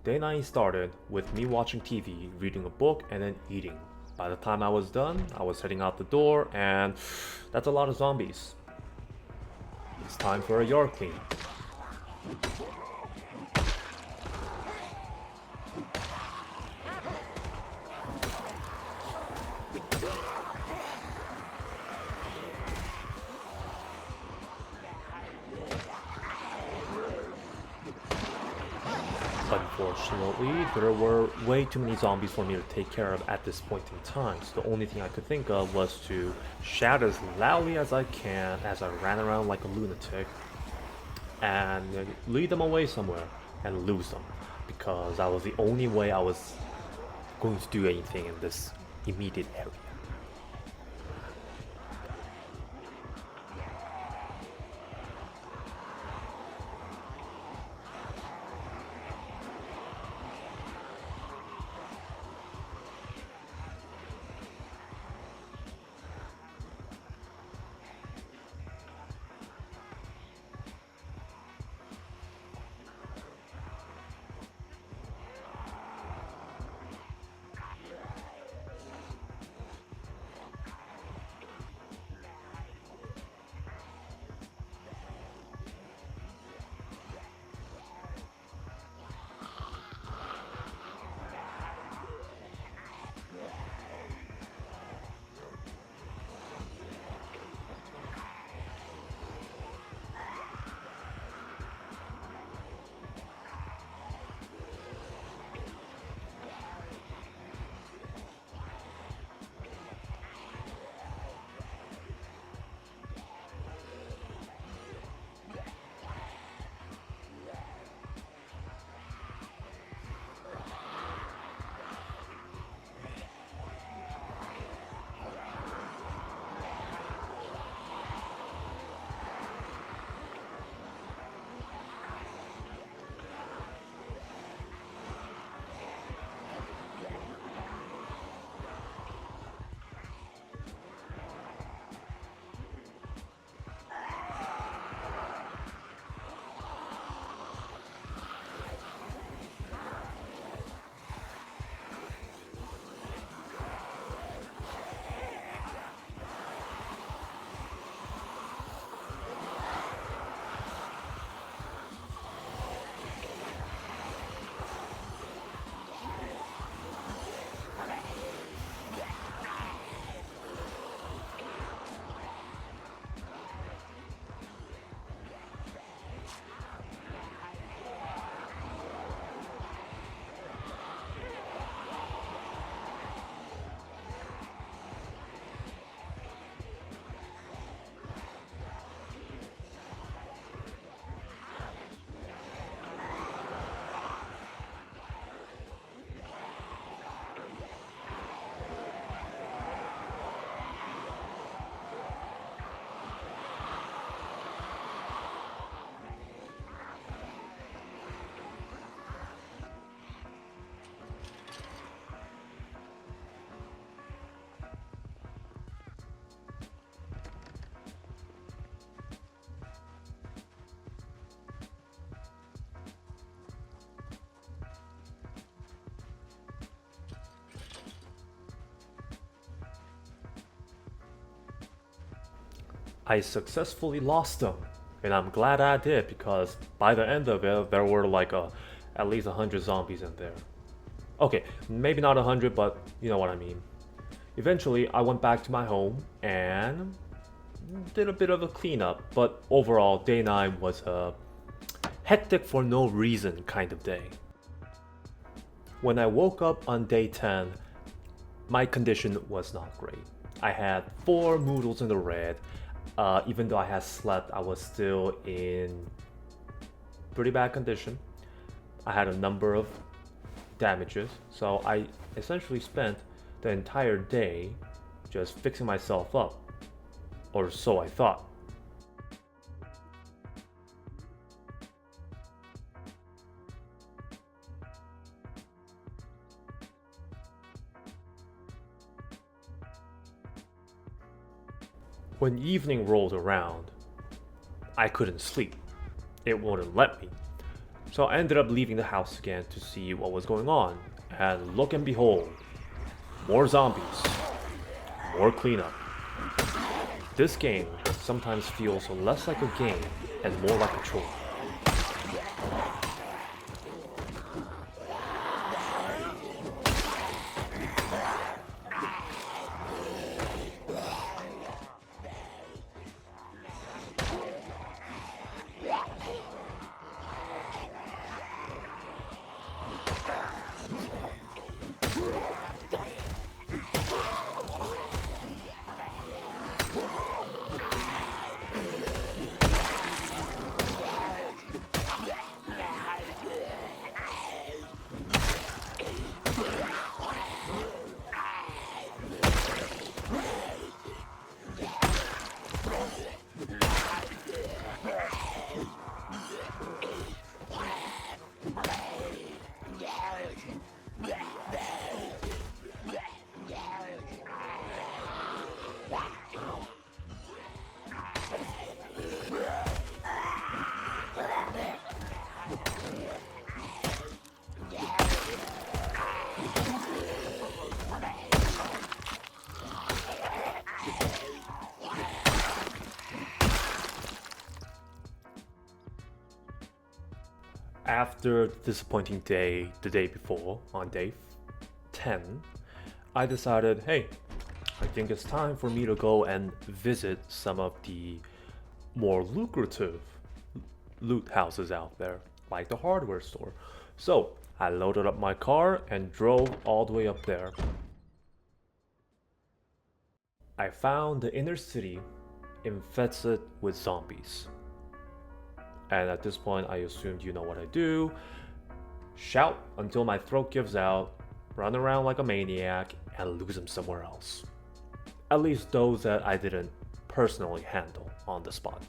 Day 9 started with me watching TV, reading a book, and then eating. By the time I was done, I was heading out the door, and that's a lot of zombies. It's time for a yard clean. Unfortunately, there were way too many zombies for me to take care of at this point in time, so the only thing I could think of was to shout as loudly as I can as I ran around like a lunatic and lead them away somewhere and lose them, because that was the only way I was going to do anything in this immediate area. I successfully lost them, and I'm glad I did, because by the end of it, there were like at least 100 zombies in there. Okay, maybe not 100, but you know what I mean. Eventually, I went back to my home and did a bit of a cleanup, but overall, day 9 was a hectic for no reason kind of day. When I woke up on day 10, my condition was not great. I had 4 noodles in the red. Even though I had slept, I was still in pretty bad condition. I had a number of damages, so I essentially spent the entire day just fixing myself up, or so I thought. When evening rolled around, I couldn't sleep. It wouldn't let me. So I ended up leaving the house again to see what was going on, and look and behold, more zombies, more cleanup. This game sometimes feels less like a game and more like a chore. After the disappointing day the day before, on day 10, I decided, hey, I think it's time for me to go and visit some of the more lucrative loot houses out there, like the hardware store. So I loaded up my car and drove all the way up there. I found the inner city infested with zombies. And at this point, I assumed you know what I do. Shout until my throat gives out, run around like a maniac, and lose them somewhere else. At least those that I didn't personally handle on the spot.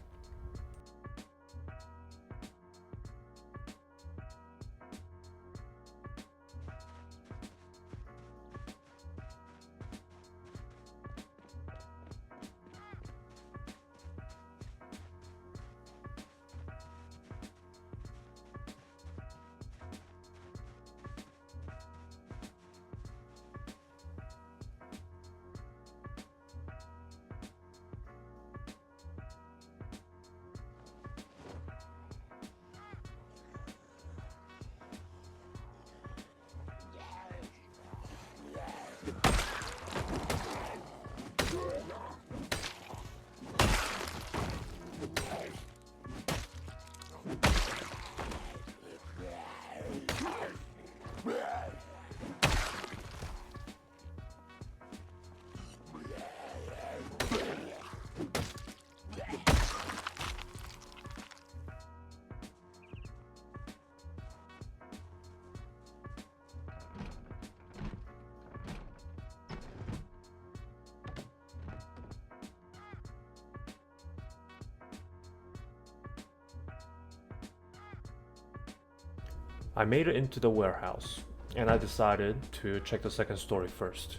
I made it into the warehouse, and I decided to check the second story first.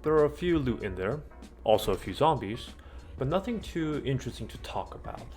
There are a few loot in there, also a few zombies, but nothing too interesting to talk about.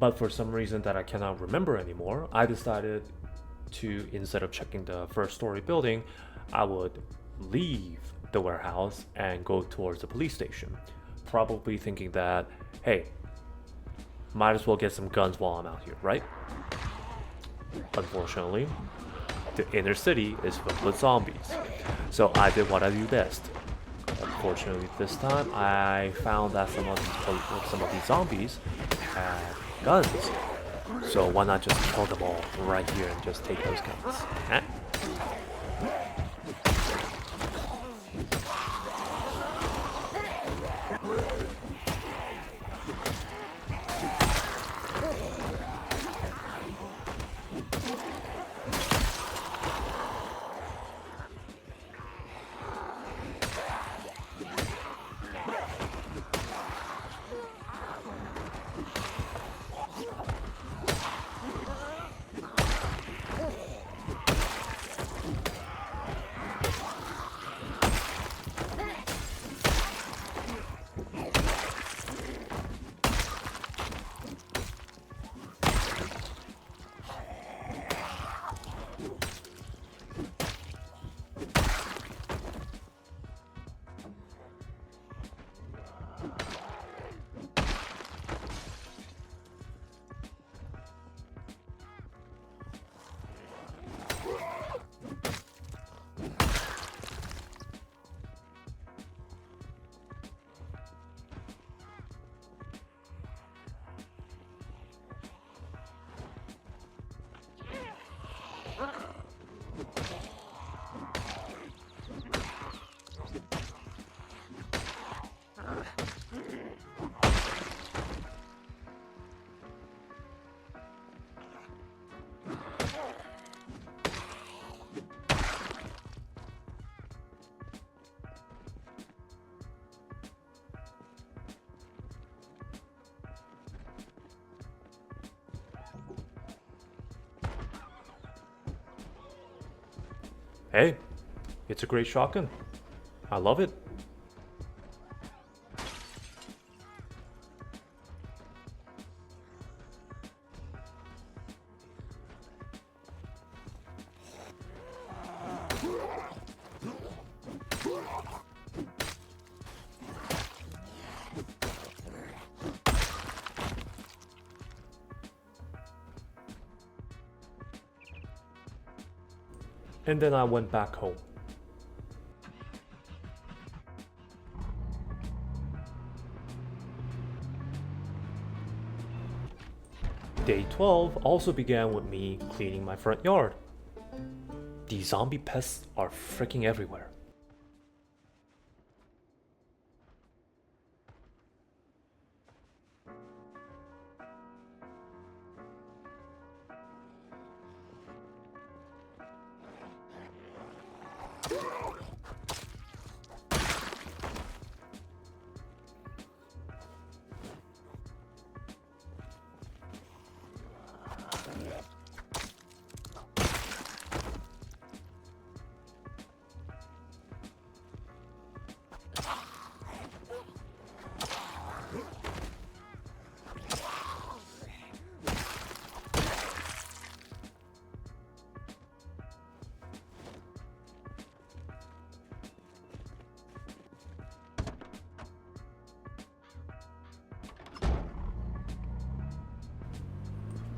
But for some reason that I cannot remember anymore, I decided to, instead of checking the first story building, I would leave the warehouse and go towards the police station. Probably thinking that, hey, might as well get some guns while I'm out here, right? Unfortunately, the inner city is filled with zombies. So I did what I do best. Unfortunately, this time I found that some of these zombies had guns. So why not just kill them all right here and just take those guns? Eh? Hey, it's a great shotgun. I love it. And then I went back home. Day 12 also began with me cleaning my front yard. These zombie pests are freaking everywhere.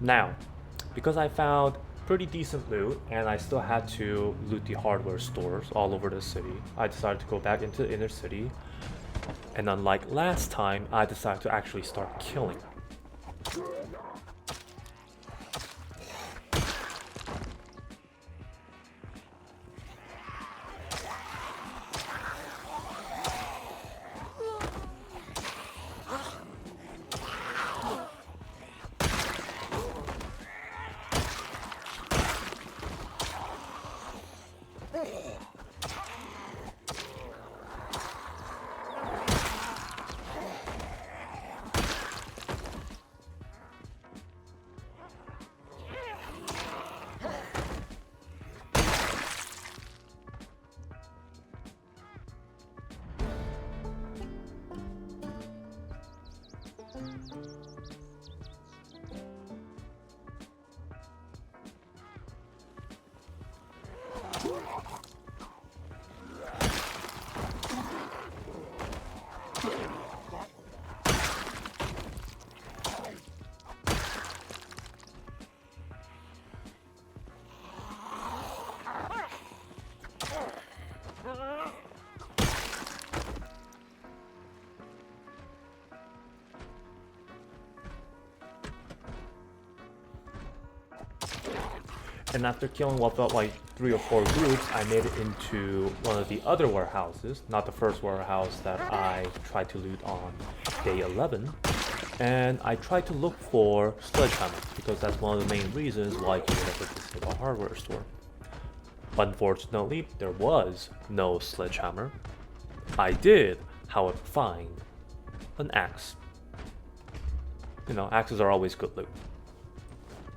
Now, because I found pretty decent loot and I still had to loot the hardware stores all over the city, I decided to go back into the inner city. And unlike last time, I decided to actually start killing. And after killing what felt like 3 or 4 groups, I made it into one of the other warehouses, not the first warehouse that I tried to loot on day 11. And I tried to look for sledgehammer, because that's one of the main reasons why you would ever visit a hardware store. Unfortunately, there was no sledgehammer. I did, however, find an axe. You know, axes are always good loot.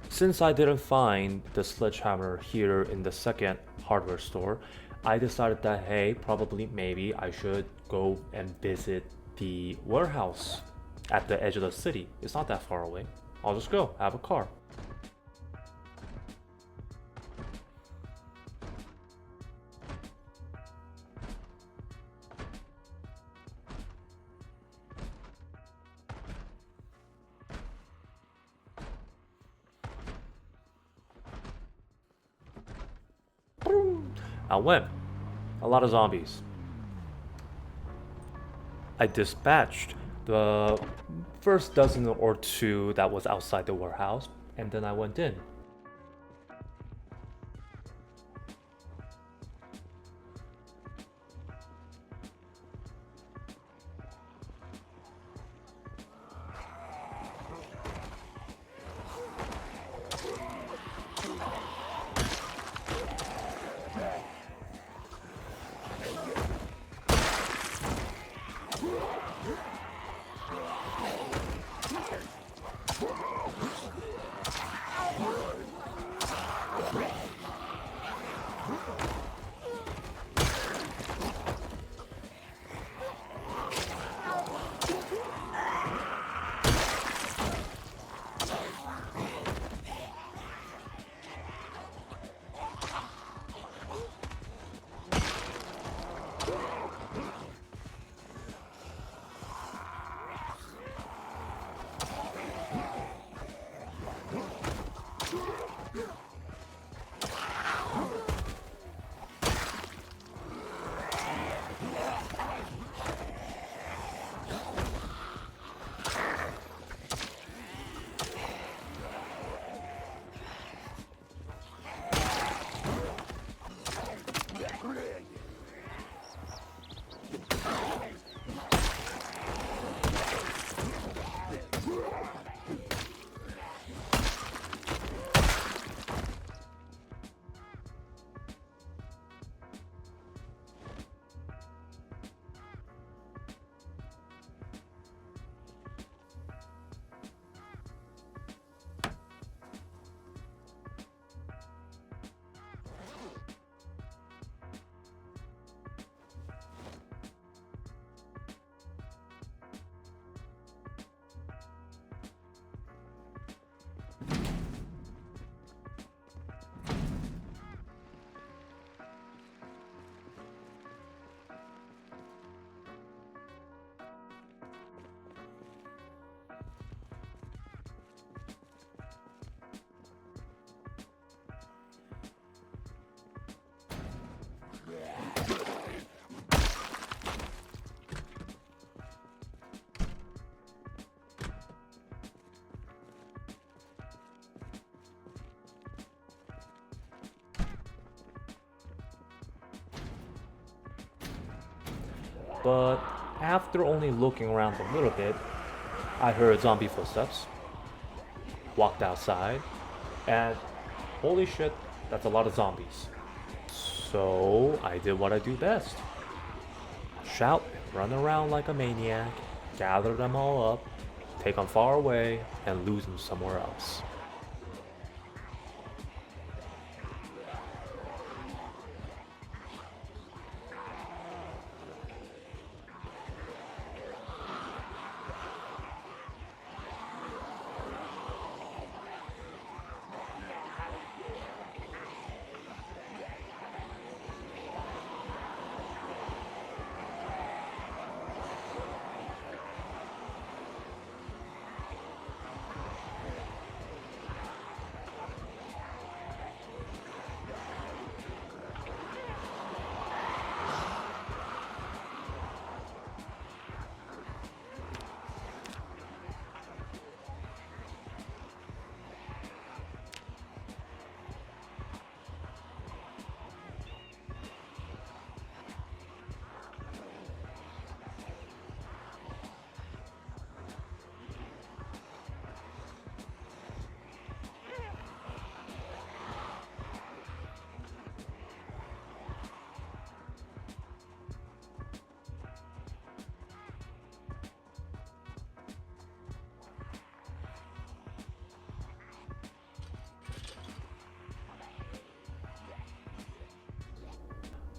Since I didn't find the sledgehammer here in the second hardware store, I decided that hey, probably maybe I should go and visit the warehouse at the edge of the city. It's not that far away. I'll just go, I have a car. I went. A lot of zombies. I dispatched the first dozen or two that was outside the warehouse, and then I went in. But after only looking around a little bit, I heard zombie footsteps, walked outside, and holy shit, that's a lot of zombies. So I did what I do best. Shout, run around like a maniac, gather them all up, take them far away, and lose them somewhere else.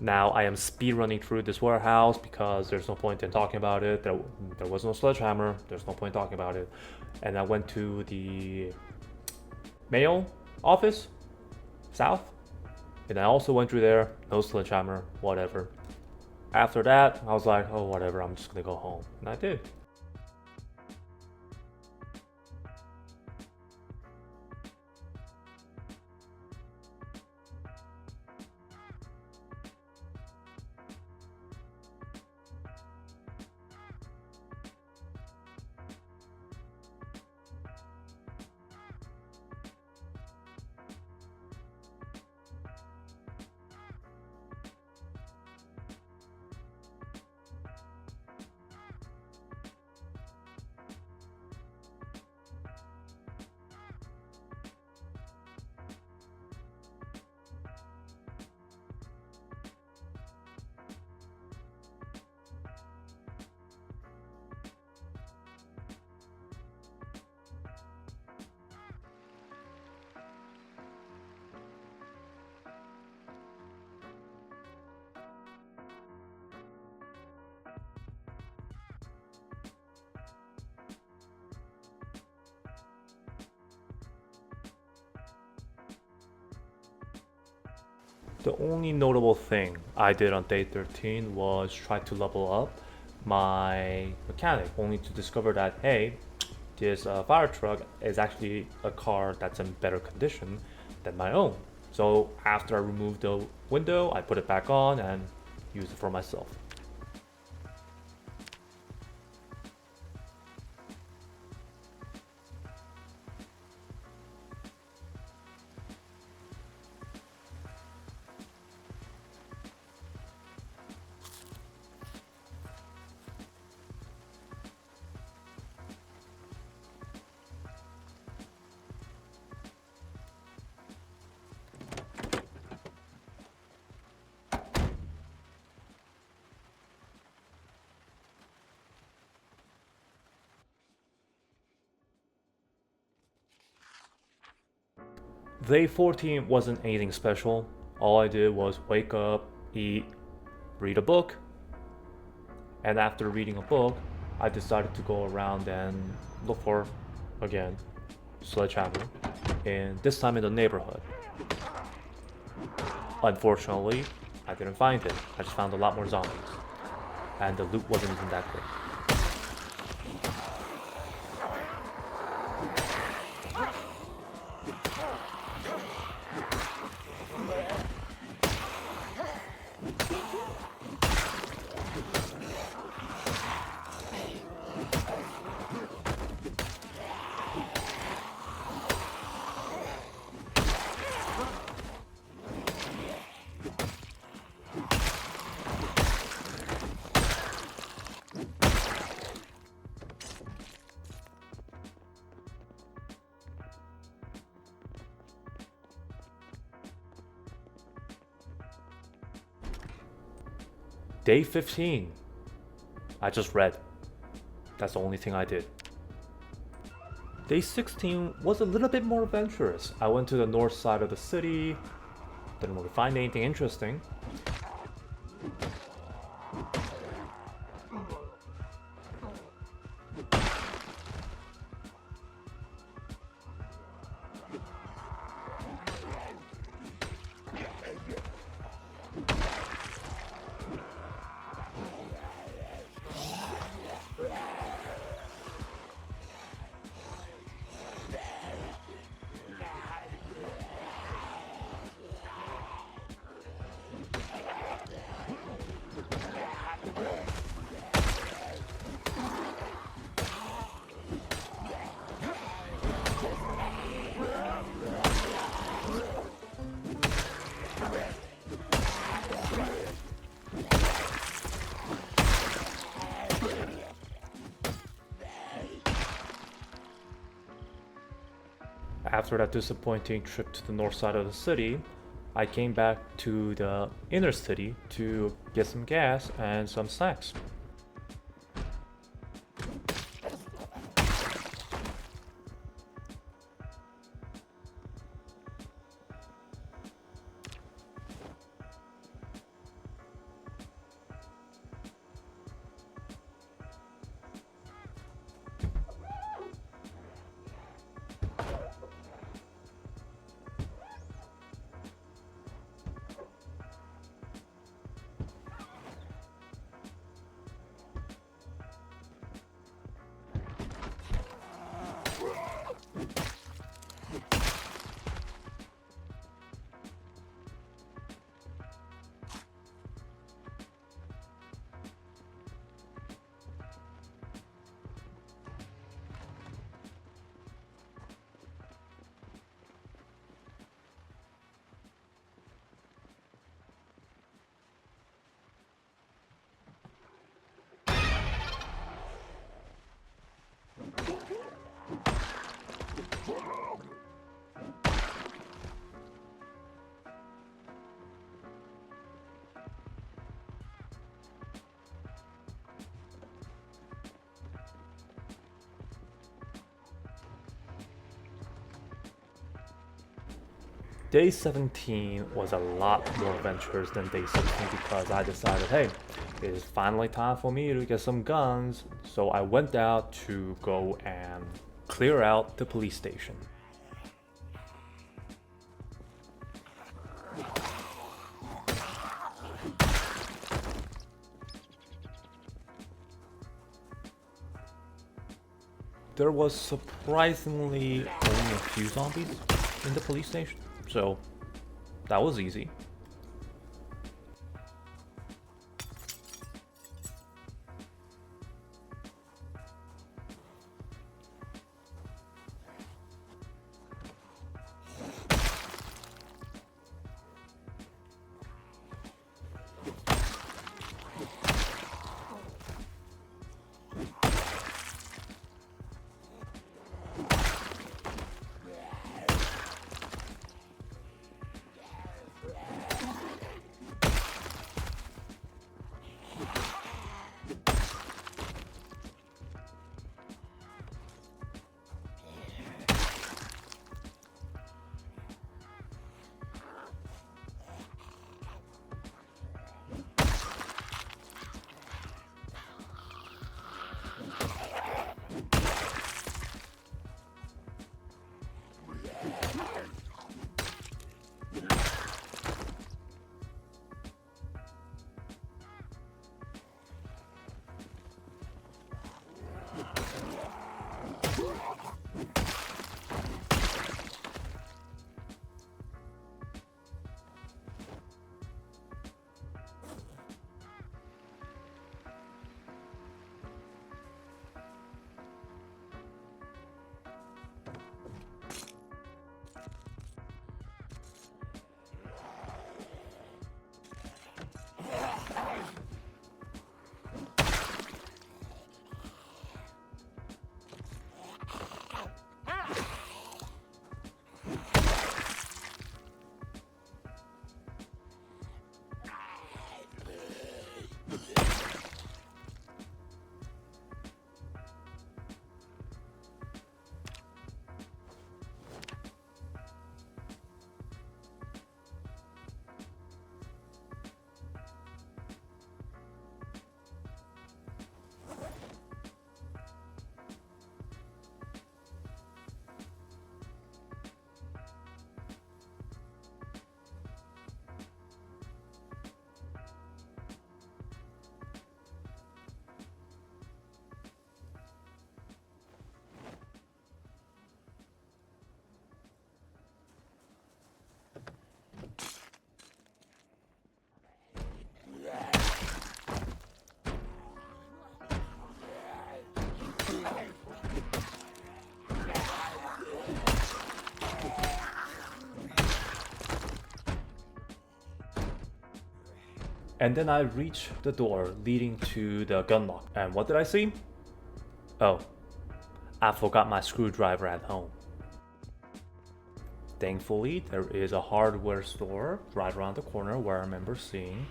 Now I am speed running through this warehouse because there's no point in talking about it. There was no sledgehammer. There's no point talking about it. And I went to the mail office, south. And I also went through there. No sledgehammer, whatever. After that, I was like, oh, whatever. I'm just gonna go home. And I did. The only notable thing I did on day 13 was try to level up my mechanic, only to discover that, hey, this fire truck is actually a car that's in better condition than my own. So after I removed the window, I put it back on and used it for myself. Day 14 wasn't anything special. All I did was wake up, eat, read a book, and after reading a book, I decided to go around and look for, again, sledgehammer, and this time in the neighborhood. Unfortunately, I didn't find it. I just found a lot more zombies, and the loot wasn't even that great. Day 15, I just read. That's the only thing I did. Day 16 was a little bit more adventurous. I went to the north side of the city, didn't really find anything interesting. After that disappointing trip to the north side of the city, I came back to the inner city to get some gas and some snacks. Day 17 was a lot more adventurous than day 16 because I decided, hey, it is finally time for me to get some guns. So I went out to go and clear out the police station. There was surprisingly only a few zombies in the police station, so that was easy. And then I reached the door leading to the gun lock. And what did I see? Oh, I forgot my screwdriver at home. Thankfully, there is a hardware store right around the corner where I remember seeing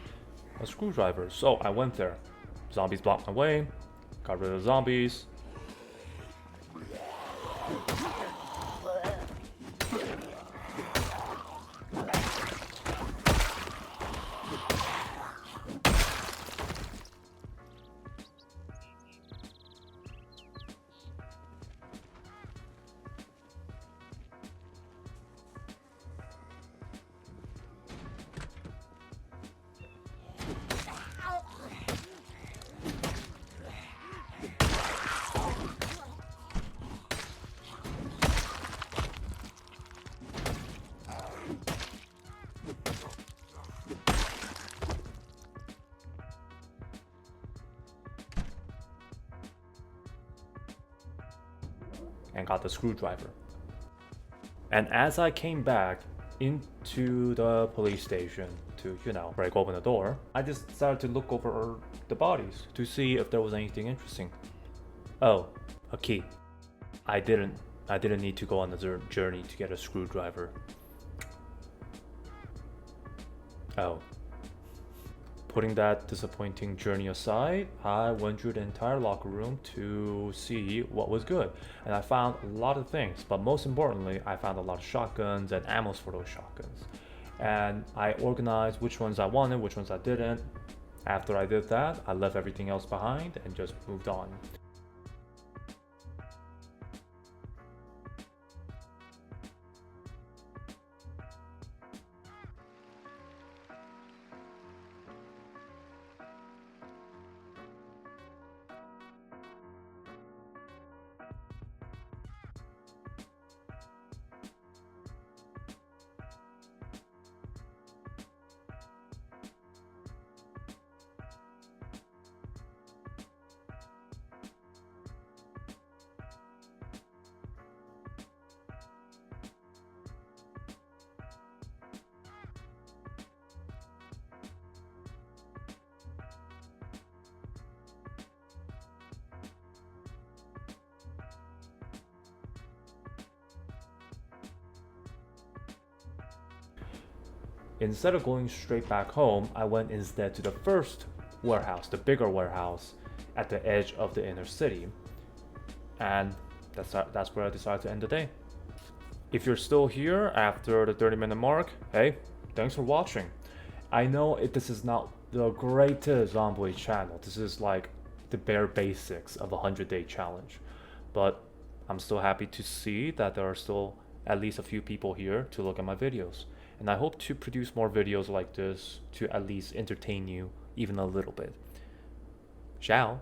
a screwdriver. So I went there. Zombies blocked my way, got rid of the zombies. And got the screwdriver. And as I came back into the police station to, break open the door, I just started to look over the bodies to see if there was anything interesting. Oh, a key. I didn't need to go on the journey to get a screwdriver. Oh. Putting that disappointing journey aside, I went through the entire locker room to see what was good. And I found a lot of things, but most importantly, I found a lot of shotguns and ammos for those shotguns. And I organized which ones I wanted, which ones I didn't. After I did that, I left everything else behind and just moved on. Instead of going straight back home, I went instead to the first warehouse, the bigger warehouse at the edge of the inner city. And that's where I decided to end the day. If you're still here after the 30-minute mark, hey, thanks for watching. I know this is not the greatest Zomboid channel. This is like the bare basics of a 100-day challenge. But I'm still happy to see that there are still at least a few people here to look at my videos. And I hope to produce more videos like this to at least entertain you even a little bit. Ciao.